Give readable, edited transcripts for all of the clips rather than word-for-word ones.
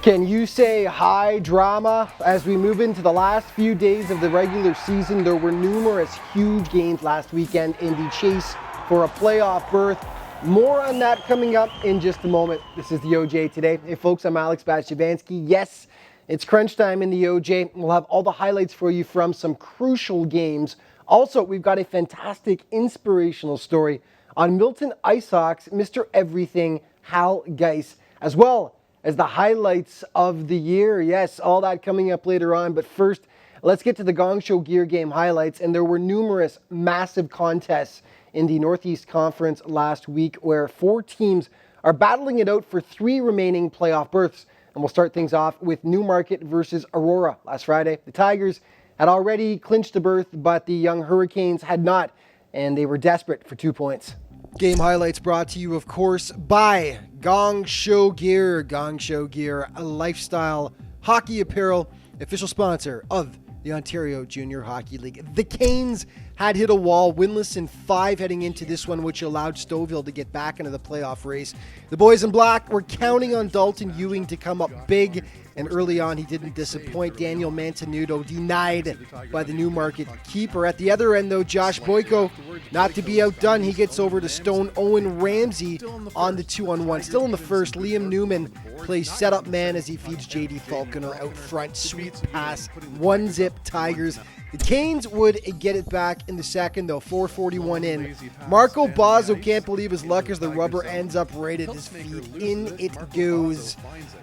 Can you say high drama? As we move into the last few days of the regular season, there were numerous huge games last weekend in the chase for a playoff berth. More on that coming up in just a moment. This is the OJ Today. Hey folks, I'm Alex Bastiavansky. Yes, it's crunch time in the OJ. We'll have all the highlights for you from some crucial games. Also, we've got a fantastic inspirational story on Milton Ice Hawks, Mr. Everything, Hal G, as well as the highlights of the year. Yes, all that coming up later on. But first, let's get to the Gong Show Gear game highlights. And there were numerous massive contests in the Northeast Conference last week where 4 teams are battling it out for 3 remaining playoff berths. And we'll start things off with Newmarket versus Aurora last Friday. The Tigers had already clinched a berth, but the young Hurricanes had not, and they were desperate for 2 points. Game highlights brought to you, of course, by Gong Show Gear. Gong Show Gear, a lifestyle hockey apparel, official sponsor of the Ontario Junior Hockey League. The Canes had hit a wall, winless in 5 heading into this one, which allowed Stouffville to get back into the playoff race. The boys in black were counting on Dalton Ewing to come up big, and early on he didn't disappoint. Daniel Mantenuto denied by the Newmarket keeper. At the other end, though, Josh Boyko, not to be outdone, he gets over to Stone Owen Ramsey on the 2-on-1. Still in the first, Liam Newman plays setup man as he feeds JD Falconer out front. Sweet pass, 1-zip Tigers. The Canes would get it back in the second, though, 4:41 in. Marco Bozzo can't believe his luck as the rubber ends up right at his feet. In it goes.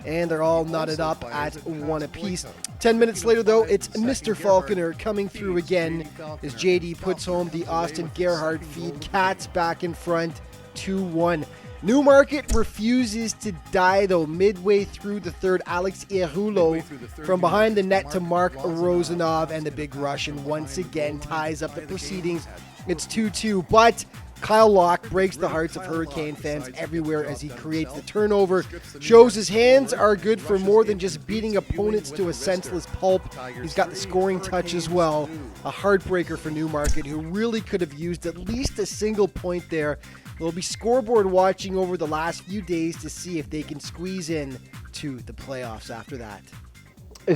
And they're all knotted up at 1 apiece. 10 minutes later, though, it's Mr. Falconer coming through again as JD puts home the Austin Gerhardt feed. Cats back in front, 2-1. Newmarket refuses to die, though. Midway through the third, Alex Iehulo from behind the net to Mark Rozanov, and the big Russian once again ties up the proceedings. It's 2-2, but Kyle Locke breaks the hearts of Hurricane fans everywhere as he creates the turnover. Shows his hands are good for more than just beating opponents to a senseless pulp. He's got the scoring touch as well. A heartbreaker for Newmarket, who really could have used at least a single point there. They'll be scoreboard watching over the last few days to see if they can squeeze in to the playoffs after that.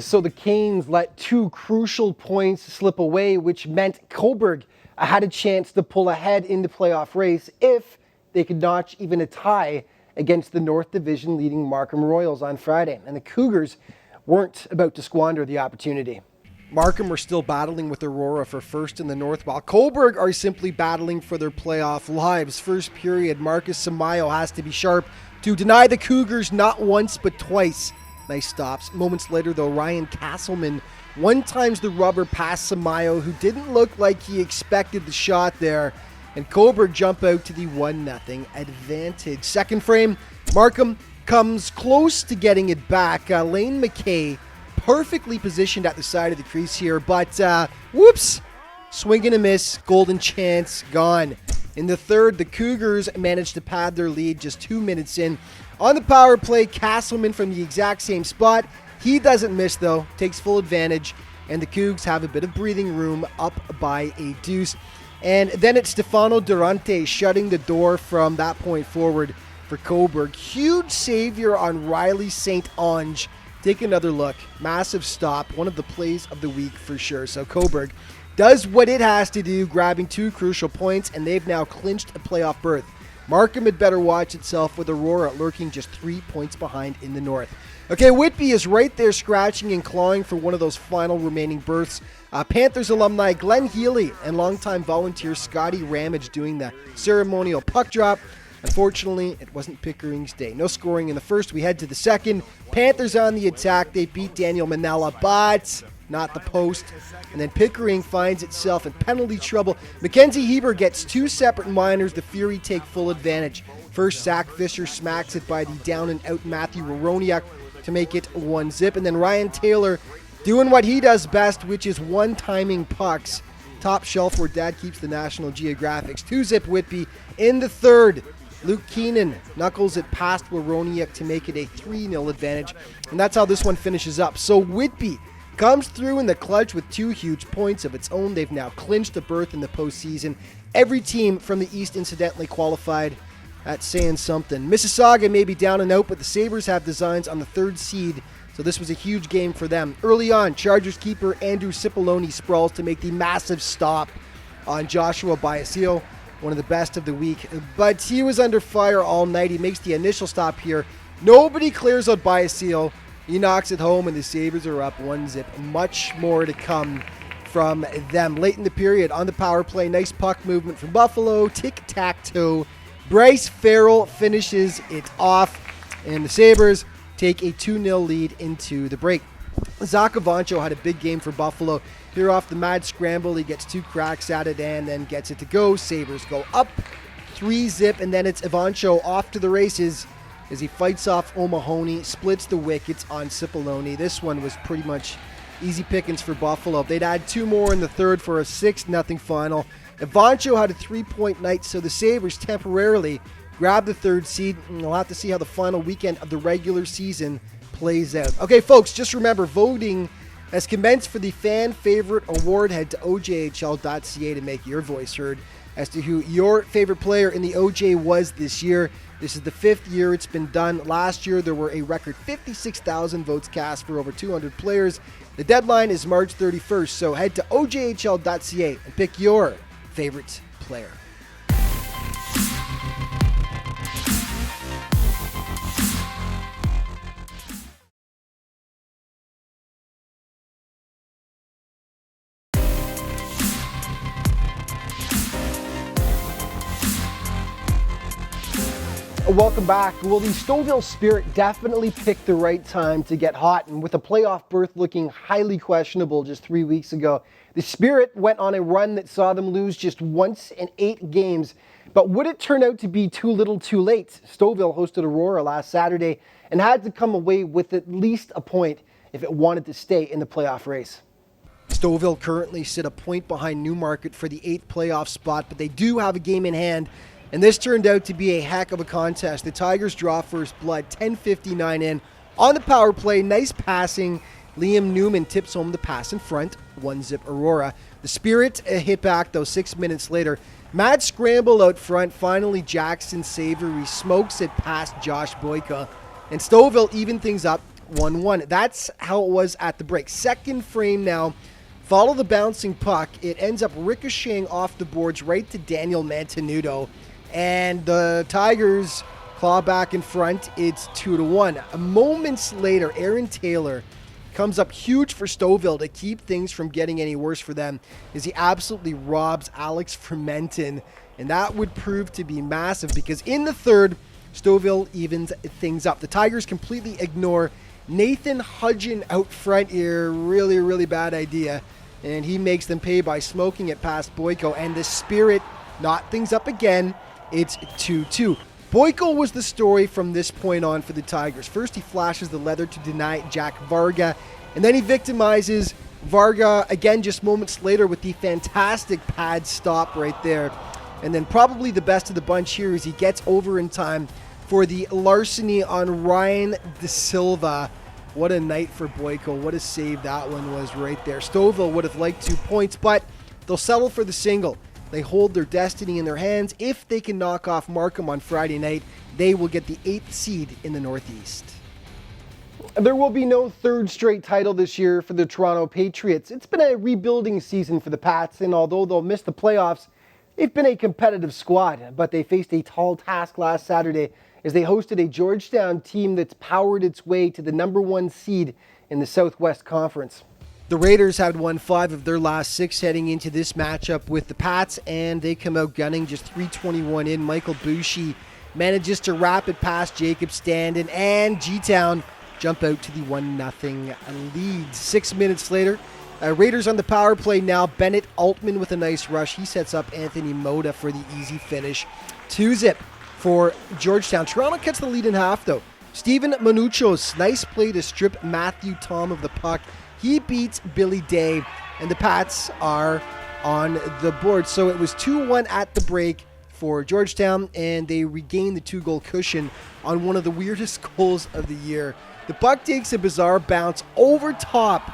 So the Canes let 2 crucial points slip away, which meant Cobourg had a chance to pull ahead in the playoff race if they could notch even a tie against the North Division leading Markham Royals on Friday. And the Cougars weren't about to squander the opportunity. Markham are still battling with Aurora for first in the North, while Cobourg are simply battling for their playoff lives. First period, Marcus Samayo has to be sharp to deny the Cougars not once but twice. Nice stops. Moments later, though, Ryan Castleman one-times the rubber past Samayo, who didn't look like he expected the shot there, and Cobourg jump out to the 1-0 advantage. Second frame, Markham comes close to getting it back. Lane McKay perfectly positioned at the side of the crease here, but whoops, swing and a miss, golden chance gone. In the third, the Cougars managed to pad their lead just 2 minutes in. On the power play, Castleman from the exact same spot. He doesn't miss, though, takes full advantage, and the Cougs have a bit of breathing room up by a deuce. And then it's Stefano Durante shutting the door from that point forward for Cobourg. Huge savior on Riley St. Onge. Take another look. Massive stop. One of the plays of the week for sure. So Cobourg does what it has to do, grabbing 2 crucial points, and they've now clinched a playoff berth. Markham had better watch itself, with Aurora lurking just 3 points behind in the North. Okay, Whitby is right there scratching and clawing for one of those final remaining berths. Panthers alumni Glenn Healy and longtime volunteer Scotty Ramage doing the ceremonial puck drop. Unfortunately, it wasn't Pickering's day. No scoring in the first. We head to the second. Panthers on the attack. They beat Daniel Manella, but not the post. And then Pickering finds itself in penalty trouble. Mackenzie Heber gets 2 separate minors. The Fury take full advantage. First, Zach Fisher smacks it by the down and out Matthew Roroniak to make it 1-zip. And then Ryan Taylor doing what he does best, which is one-timing pucks. Top shelf where Dad keeps the National Geographics. 2-zip Whitby in the third. Luke Keenan knuckles it past Waroniak to make it a 3-0 advantage. And that's how this one finishes up. So Whitby comes through in the clutch with 2 huge points of its own. They've now clinched a berth in the postseason. Every team from the East incidentally qualified That's saying something. Mississauga may be down and out, but the Sabres have designs on the 3rd seed, so this was a huge game for them. Early on, Chargers keeper Andrew Cipollone sprawls to make the massive stop on Joshua Biasil, one of the best of the week. But he was under fire all night. He makes the initial stop here. Nobody clears out Biasil. He knocks it home, and the Sabres are up 1-0. Much more to come from them. Late in the period, on the power play, nice puck movement from Buffalo. Tic-tac-toe. Bryce Farrell finishes it off, and the Sabres take a 2-0 lead into the break. Zach Evancho had a big game for Buffalo. Here off the mad scramble, he gets 2 cracks at it and then gets it to go. Sabres go up 3-0, and then it's Evancho off to the races as he fights off O'Mahony, splits the wickets on Cipollone. This one was pretty much easy pickings for Buffalo. They'd add 2 more in the third for a 6-0 final. Evancho had a 3-point night, so the Sabres temporarily grabbed the 3rd seed, and we'll have to see how the final weekend of the regular season plays out. Okay, folks, just remember, voting has commenced for the Fan Favorite Award. Head to ojhl.ca to make your voice heard as to who your favorite player in the OJ was this year. This is the 5th year it's been done. Last year, there were a record 56,000 votes cast for over 200 players. The deadline is March 31st, so head to ojhl.ca and pick your favorite player. Welcome back. Well, the Stouffville Spirit definitely picked the right time to get hot, and with a playoff berth looking highly questionable just 3 weeks ago, the Spirit went on a run that saw them lose just once in 8 games. But would it turn out to be too little too late? Stouffville hosted Aurora last Saturday and had to come away with at least a point if it wanted to stay in the playoff race. Stouffville currently sit a point behind Newmarket for the 8th playoff spot, but they do have a game in hand. And this turned out to be a heck of a contest. The Tigers draw first blood, 10:59 in. On the power play, nice passing. Liam Newman tips home the pass in front, 1-0 Aurora. The Spirit hit back, though, 6 minutes later. Mad scramble out front. Finally, Jackson Savory smokes it past Josh Boyka. And Stouffville even things up 1-1. That's how it was at the break. Second frame now. Follow the bouncing puck. It ends up ricocheting off the boards right to Daniel Mantenuto. And the Tigers claw back in front. It's 2-1. Moments later, Aaron Taylor comes up huge for Stouffville to keep things from getting any worse for them as he absolutely robs Alex Fermenton. And that would prove to be massive because in the third, Stouffville evens things up. The Tigers completely ignore Nathan Hudgen out front here. Really, really bad idea. And he makes them pay by smoking it past Boyko. And the Spirit knot things up again. It's 2-2. Boyko was the story from this point on for the Tigers. First, he flashes the leather to deny Jack Varga, and then he victimizes Varga again just moments later with the fantastic pad stop right there. And then probably the best of the bunch here is he gets over in time for the larceny on Ryan De Silva. What a night for Boyko. What a save that one was right there. Stouffville would have liked 2 points, but they'll settle for the single. They hold their destiny in their hands. If they can knock off Markham on Friday night, they will get the 8th seed in the Northeast. There will be no 3rd straight title this year for the Toronto Patriots. It's been a rebuilding season for the Pats, and although they'll miss the playoffs, they've been a competitive squad. But they faced a tall task last Saturday as they hosted a Georgetown team that's powered its way to the #1 seed in the Southwest Conference. The Raiders had won 5 of their last 6 heading into this matchup with the Pats, and they come out gunning just 3:21 in. Michael Bushey manages to wrap it past Jacob Standen, and G-Town jump out to the 1-0 lead. 6 minutes later, Raiders on the power play now. Bennett Altman with a nice rush. He sets up Anthony Moda for the easy finish. 2-0 for Georgetown. Toronto cuts the lead in half, though. Steven Manuchos, nice play to strip Matthew Tom of the puck. He beats Billy Day, and the Pats are on the board. So it was 2-1 at the break for Georgetown, and they regain the 2-goal cushion on one of the weirdest goals of the year. The puck takes a bizarre bounce over top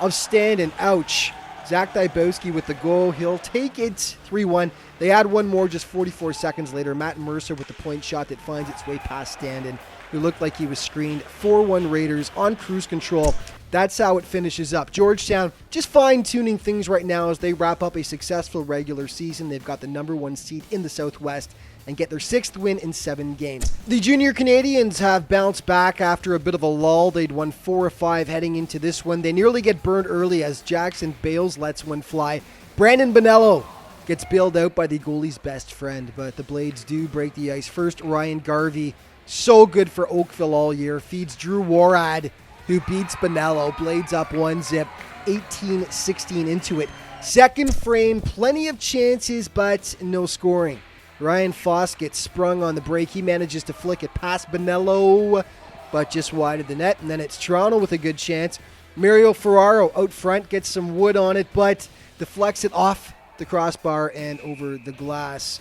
of Standen. Ouch. Zach Dybowski with the goal. He'll take it 3-1. They add one more just 44 seconds later. Matt Mercer with the point shot that finds its way past Standen, who looked like he was screened. 4-1 Raiders on cruise control. That's how it finishes up. Georgetown just fine-tuning things right now as they wrap up a successful regular season. They've got the number 1 seed in the Southwest and get their 6th win in 7 games. The Junior Canadians have bounced back after a bit of a lull. They'd won 4 of 5 heading into this one. They nearly get burned early as Jackson Bales lets one fly. Brandon Bonello gets bailed out by the goalie's best friend, but the Blades do break the ice. First, Ryan Garvey, so good for Oakville all year, feeds Drew Warad, who beats Bonello. Blades up 1-0, 18-16 into it. Second frame, plenty of chances, but no scoring. Ryan Foss gets sprung on the break. He manages to flick it past Bonello, but just wide of the net. And then it's Toronto with a good chance. Mario Ferraro out front gets some wood on it, but deflects it off the crossbar and over the glass.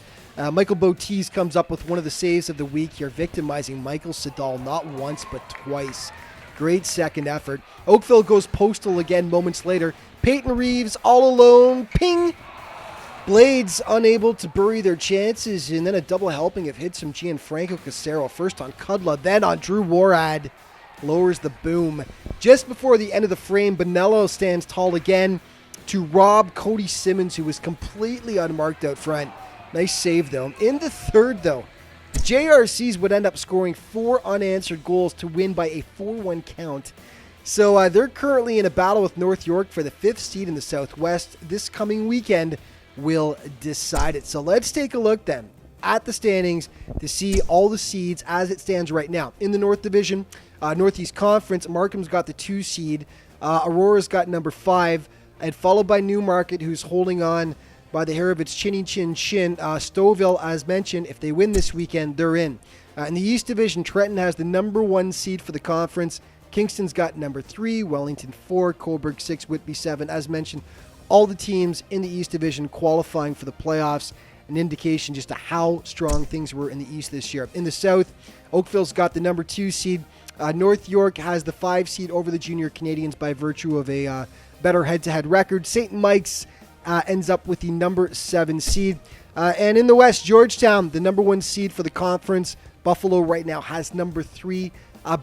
Michael Bottiz comes up with one of the saves of the week here, victimizing Michael Sedal not once but twice. Great second effort. Oakville goes postal again moments later. Peyton Reeves all alone. Ping! Blades unable to bury their chances, and then a double helping of hits from Gianfranco Casero. First on Kudla, then on Drew Warad. Lowers the boom. Just before the end of the frame, Bonello stands tall again to rob Cody Simmons, who was completely unmarked out front. Nice save, though. In the third, though, the JRCs would end up scoring 4 unanswered goals to win by a 4-1 count. So they're currently in a battle with North York for the 5th seed in the Southwest. This coming weekend will decide it. So let's take a look then at the standings to see all the seeds as it stands right now. In the North Division, Northeast Conference, Markham's got the 2 seed. Aurora's got number 5, and followed by Newmarket, who's holding on by the hair of its chinny chin chin. Stouffville, as mentioned, if they win this weekend, they're in. In the East Division, Trenton has the number 1 seed for the conference. Kingston's got number 3, Wellington 4, Cobourg 6, Whitby 7. As mentioned, all the teams in the East Division qualifying for the playoffs, an indication just of how strong things were in the East this year. In the South, Oakville's got the number 2 seed. North York has the 5 seed over the Junior Canadians by virtue of a better head-to-head record. St. Mike's ends up with the number 7 seed. And in the West, Georgetown, the number 1 seed for the conference. Buffalo right now has number 3.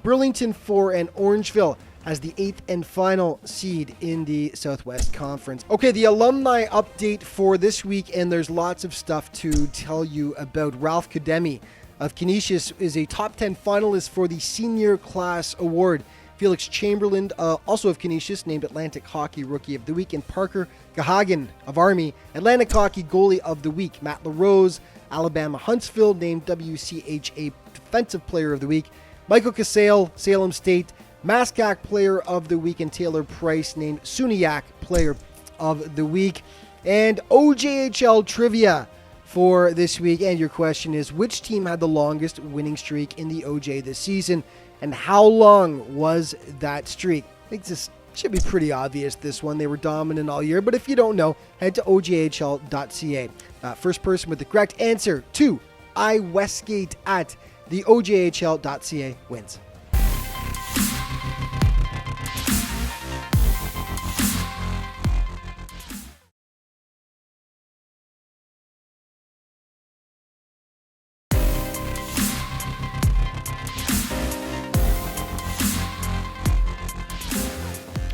Burlington 4, and Orangeville has the 8th and final seed in the Southwest Conference. Okay, the alumni update for this week, and there's lots of stuff to tell you about. Ralph Kademi of Canisius is a top 10 finalist for the Senior Class Award. Felix Chamberlain, also of Canisius, named Atlantic Hockey Rookie of the Week, and Parker Gahagan of Army, Atlantic Hockey Goalie of the Week. Matt LaRose, Alabama Huntsville, named WCHA Defensive Player of the Week. Michael Casale, Salem State, Mascak Player of the Week, and Taylor Price named Suniac Player of the Week. And OJHL trivia for this week. And your question is, which team had the longest winning streak in the OJ this season? And how long was that streak? I think this should be pretty obvious, this one. They were dominant all year. But if you don't know, head to ojhl.ca. First person with the correct answer to iWestgate at the ojhl.ca wins.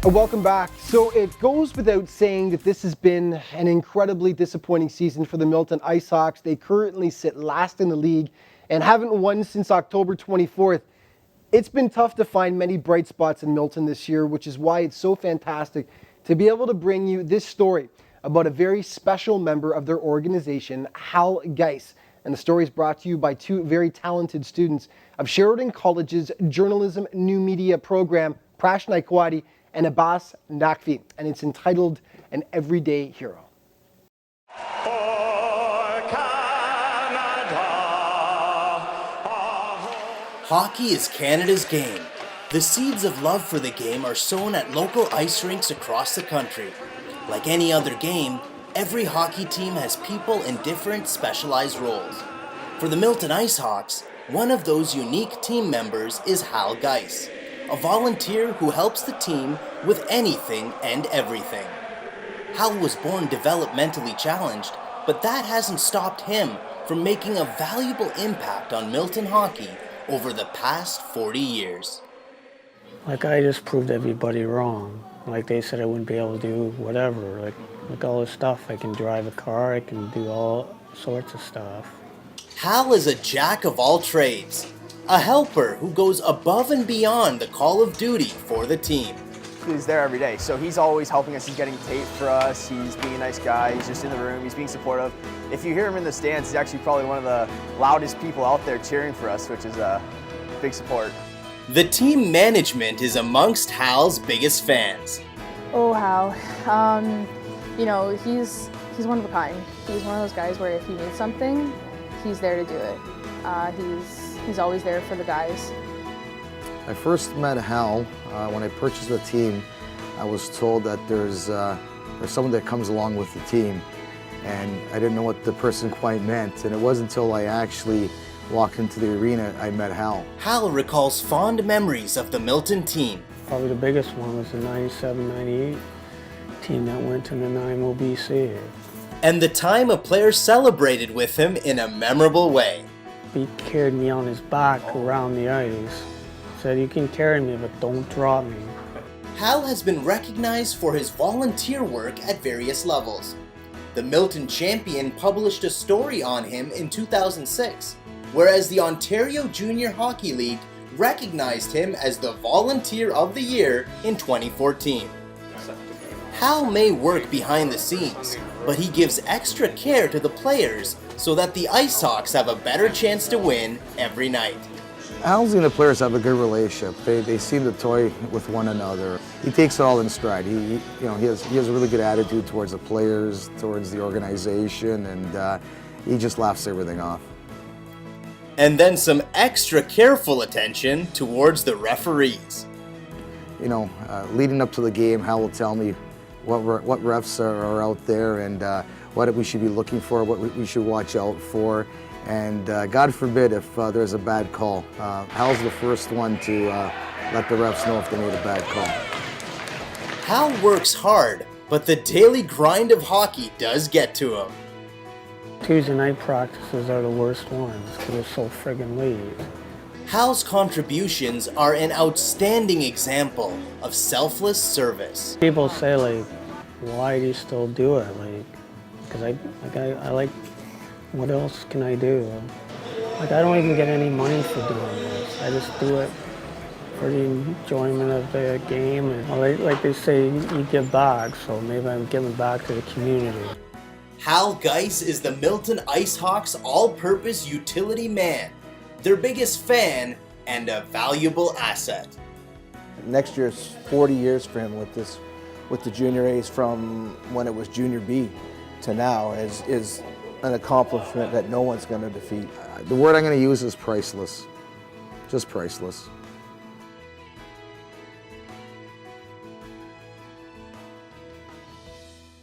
Welcome back. So it goes without saying that this has been an incredibly disappointing season for the Milton IceHawks. They currently sit last in the league and haven't won since October 24th. It's been tough to find many bright spots in Milton this year, which is why it's so fantastic to be able to bring you this story about a very special member of their organization, Hal G. And the story is brought to you by 2 very talented students of Sheridan College's Journalism New Media program, Prash Naikwadi and Abbas Nakvi, and it's entitled An Everyday Hero. Hockey is Canada's game. The seeds of love for the game are sown at local ice rinks across the country. Like any other game, every hockey team has people in different specialized roles. For the Milton IceHawks, one of those unique team members is Hal G, a volunteer who helps the team with anything and everything. Hal was born developmentally challenged, but that hasn't stopped him from making a valuable impact on Milton hockey over the past 40 years. Like, I just proved everybody wrong. Like, they said I wouldn't be able to do whatever. Like all this stuff. I can drive a car, I can do all sorts of stuff. Hal is a jack of all trades, a helper who goes above and beyond the call of duty for the team. He's there every day, so he's always helping us. He's getting tape for us, he's being a nice guy, he's just in the room, he's being supportive. If you hear him in the stands, he's actually probably one of the loudest people out there cheering for us, which is a big support. The team management is amongst Hal's biggest fans. Oh, Hal. You know, he's one of a kind. He's one of those guys where if you need something, he's there to do it. He's always there for the guys. I first met Hal when I purchased the team. I was told that there's someone that comes along with the team, and I didn't know what the person quite meant. And it wasn't until I actually walked into the arena I met Hal. Hal recalls fond memories of the Milton team. Probably the biggest one was the 97-98 team that went to the 9OBC. And the time a player celebrated with him in a memorable way. He carried me on his back around the ice. Said, "You can carry me, but don't drop me." Hal has been recognized for his volunteer work at various levels. The Milton Champion published a story on him in 2006, whereas the Ontario Junior Hockey League recognized him as the Volunteer of the Year in 2014. Hal may work behind the scenes, but he gives extra care to the players so that the Ice Hawks have a better chance to win every night. Hal's and the players have a good relationship. They seem to toy with one another. He takes it all in stride. He has a really good attitude towards the players, towards the organization, and he just laughs everything off. And then some extra careful attention towards the referees. You know, leading up to the game, Hal will tell me what refs are out there and what we should be looking for, what we should watch out for. And God forbid if there's a bad call. Hal's the first one to let the refs know if they made a bad call. Hal works hard, but the daily grind of hockey does get to him. Tuesday night practices are the worst ones because they're so friggin' late. Hal's contributions are an outstanding example of selfless service. People say, like, why do you still do it? Like, because I like, what else can I do? Like, I don't even get any money for doing this. I just do it for the enjoyment of the game. And like they say, you give back, so maybe I'm giving back to the community. Hal Geis is the Milton Ice Hawks all-purpose utility man, their biggest fan, and a valuable asset. Next year's 40 years for him with the junior A's from when it was junior B to now is an accomplishment that no one's going to defeat. The word I'm going to use is priceless. Just priceless.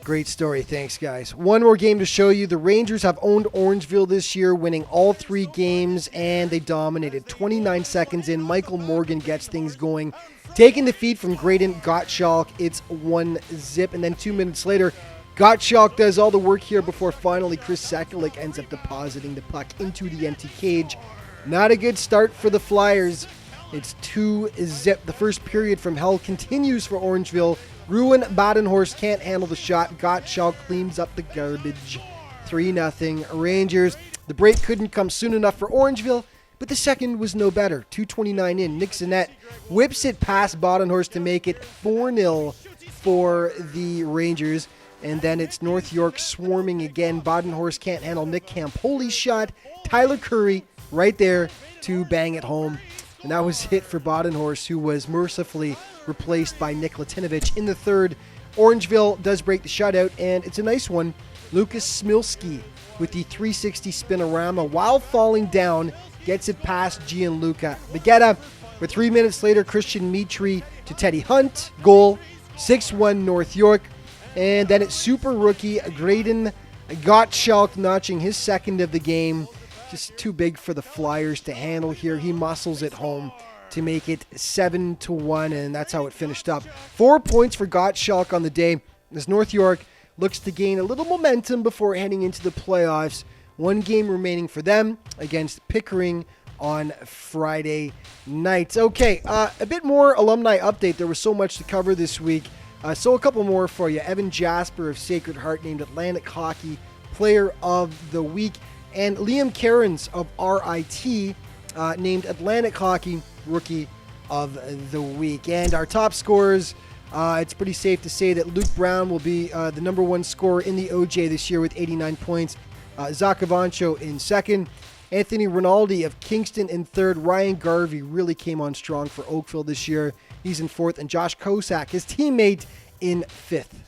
Great story. Thanks, guys. One more game to show you. The Rangers have owned Orangeville this year, winning all 3 games, and they dominated. 29 seconds in, Michael Morgan gets things going. Taking the feed from Graydon Gottschalk, it's 1-0, and then 2 minutes later, Gottschalk does all the work here before finally Chris Sekulik ends up depositing the puck into the empty cage. Not a good start for the Flyers. It's 2-0. The first period from hell continues for Orangeville. Ruin Badenhorst can't handle the shot. Gottschalk cleans up the garbage. 3-0 Rangers. The break couldn't come soon enough for Orangeville, but the second was no better. 2:29 in, Nick Zanette whips it past Badenhorst to make it 4-0 for the Rangers. And then it's North York swarming again. Badenhorst can't handle Nick Campoli's shot. Tyler Curry right there to bang it home. And that was it for Badenhorst, who was mercifully replaced by Nick Latinovich in the third. Orangeville does break the shutout, and it's a nice one. Lucas Smilski with the 360 spinorama while falling down gets it past Gianluca Bagetta. But 3 minutes later, Christian Mitri to Teddy Hunt. Goal, 6-1 North York. And then it's super rookie Graydon Gottschalk notching his second of the game. Just too big for the Flyers to handle here. He muscles it home to make it 7-1, and that's how it finished up. 4 points for Gottschalk on the day as North York looks to gain a little momentum before heading into the playoffs. One game remaining for them against Pickering on Friday night. Okay, a bit more alumni update. There was so much to cover this week. So a couple more for you. Evan Jasper of Sacred Heart named Atlantic Hockey Player of the Week. And Liam Cairns of RIT named Atlantic Hockey Rookie of the Week. And our top scorers, it's pretty safe to say that Luke Brown will be the number one scorer in the OJ this year with 89 points. Zach Avancho in second. Anthony Rinaldi of Kingston in third. Ryan Garvey really came on strong for Oakville this year. He's in fourth. And Josh Kosak, his teammate, in fifth.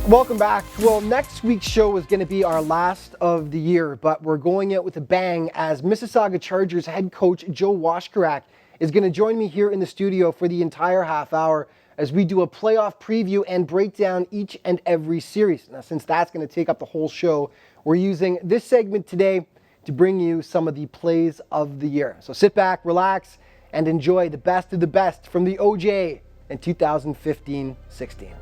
Welcome back. Well, next week's show is going to be our last of the year, but we're going out with a bang as Mississauga Chargers head coach Joe Washkarak is going to join me here in the studio for the entire half hour as we do a playoff preview and break down each and every series. Now, since that's going to take up the whole show, we're using this segment today to bring you some of the plays of the year. So sit back, relax, and enjoy the best of the best from the OJ in 2015-16.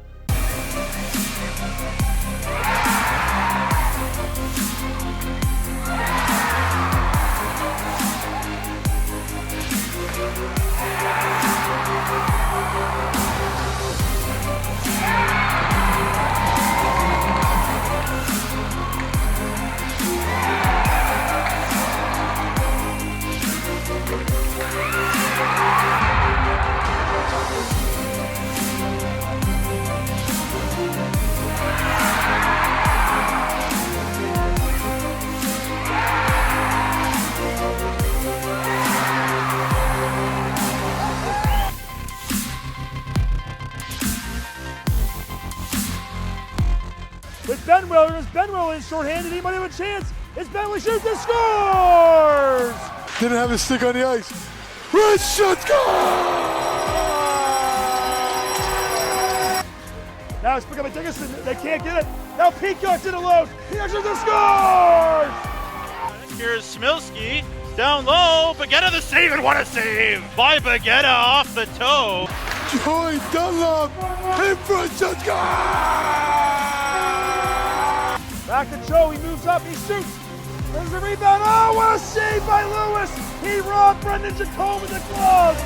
With Ben Willer, as Ben Willer is shorthanded, he might have a chance. It's Ben Willer shoots and scores! Didn't have his stick on the ice. Red shot, goal! Now it's picking up a Dickinson. They can't get it. Now Peacock's in alone. Peacock shoots and scores! Here's Smilski. Down low. Baguetta the save, and what a save by Baguetta off the toe. Joey Dunlop in front, shot, goal! Back to Joe, he moves up, he shoots. There's a rebound, oh, what a save by Lewis! He robbed Brendan Jacome with the glove!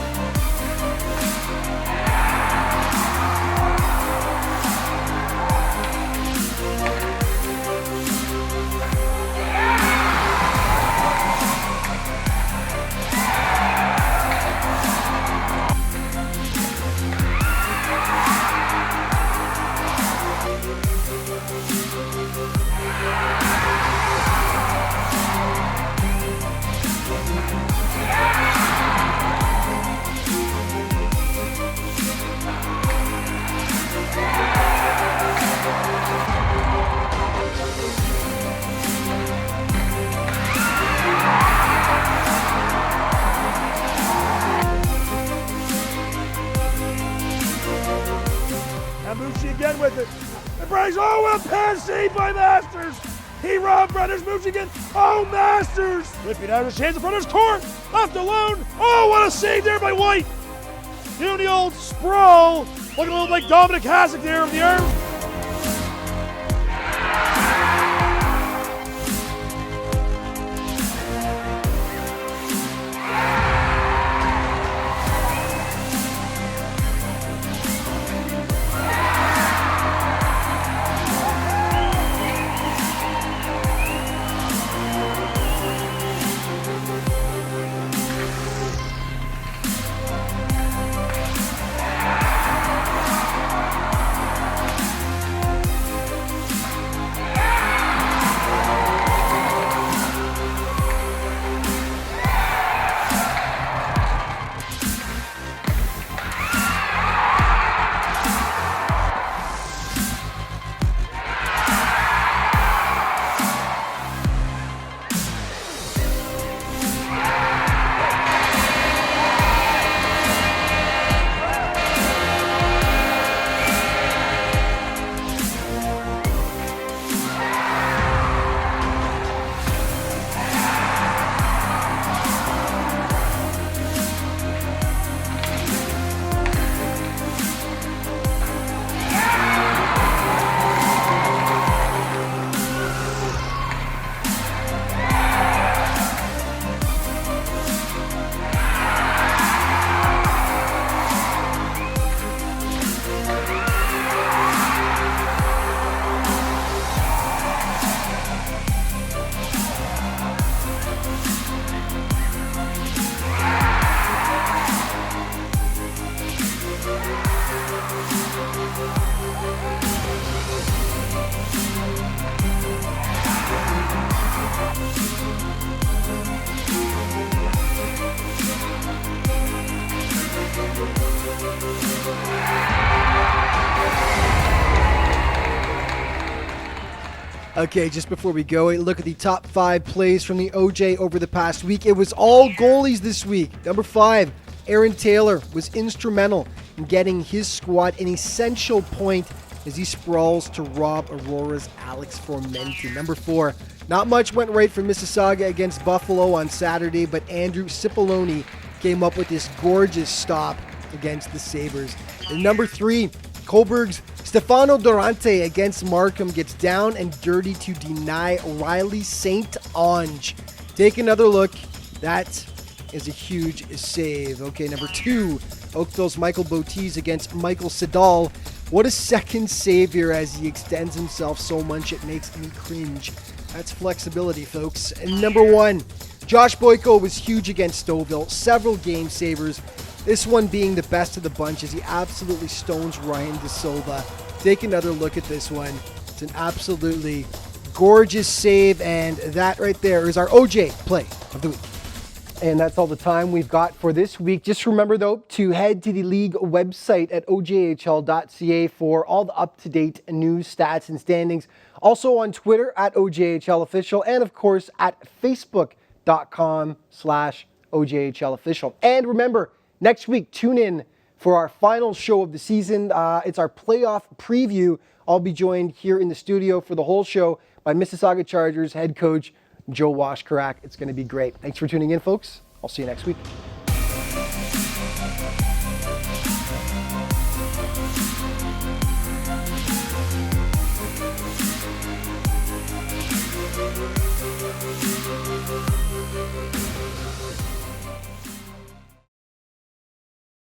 Mucci again with it. And Bryce, oh, what a pass save by Masters. He robbed Brothers. Mucci again. Oh, Masters. Lippy now has a chance in front of his court. Left alone. Oh, what a save there by White. Doing the old sprawl. Looking a little like Dominic Hasek there of the arm. Okay, just before we go, a look at the top 5 plays from the OJ over the past week. It was all goalies this week. Number 5, Aaron Taylor was instrumental in getting his squad an essential point as he sprawls to rob Aurora's Alex Formenti. Number 4, not much went right for Mississauga against Buffalo on Saturday, but Andrew Cipollone came up with this gorgeous stop against the Sabres. And number 3, Coburg's Stefano Durante against Markham gets down and dirty to deny Riley St. Onge. Take another look. That is a huge save. Okay, number 2, Oakville's Michael Bottiz against Michael Sedal. What a second save here as he extends himself so much it makes me cringe. That's flexibility, folks. And number 1, Josh Boyko was huge against Stouffville. Several game savers. This one being the best of the bunch as he absolutely stones Ryan De Silva. Take another look at this one. It's an absolutely gorgeous save, and that right there is our OJ play of the week. And that's all the time we've got for this week. Just remember, though, to head to the league website at ojhl.ca for all the up-to-date news, stats, and standings. Also on Twitter at OJHLofficial, and of course at facebook.com/OJHLofficial. And remember, next week, tune in for our final show of the season. It's our playoff preview. I'll be joined here in the studio for the whole show by Mississauga Chargers head coach Joe Washkarak. It's going to be great. Thanks for tuning in, folks. I'll see you next week.